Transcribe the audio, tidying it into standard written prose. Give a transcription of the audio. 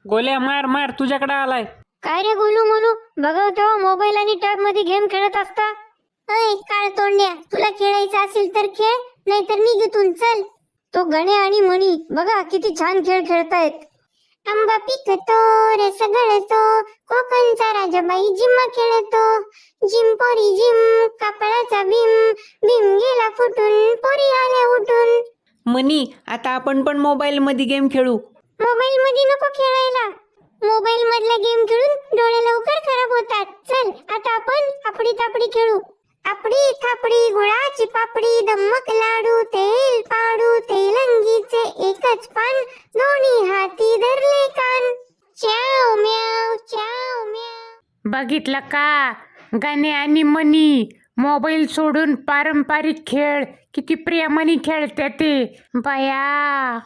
गोल्या मार मार, तुझ्याकडे आलाय. काय रे गोलू मोलू, बघा तेव्हा मोबाईल आणि टॅब मध्ये गेम खेळत असता. अय काळ तोंड्या, तुला खेळायचं असेल तर खेळ, नाहीतर निघ इथून चल. तो गणे आणि मणी बघा किती छान खेळ खेळतायत. आंबा पिकतो रस गळतो, कोकणचा राजाबाई जिम्मा खेळतो. जिम पोरी जिम, कापडाचा भीम, भीम गेला फुटून, पोरी आल्या उठून. मनी, आता आपण पण मोबाईल मध्ये गेम खेळू. मोबाईल मध्ये नको खेळायला, मोबाईल मधला गेम खेळून डोळे लवकर खराब होतात. चल आता आपण आपडी तापडी खेळू. आपडी थापडी गुळाची पापडी, धम्मक लाडू तेल पाडू, तेलंगीचे एकच पान, दोन्ही हाती धरले कान. च्याव म्याव च्याव म्याव. बघितलं का, गाणे आणि मनी मोबाईल सोडून पारंपरिक खेळ किती प्रेमाने खेळते ते. बया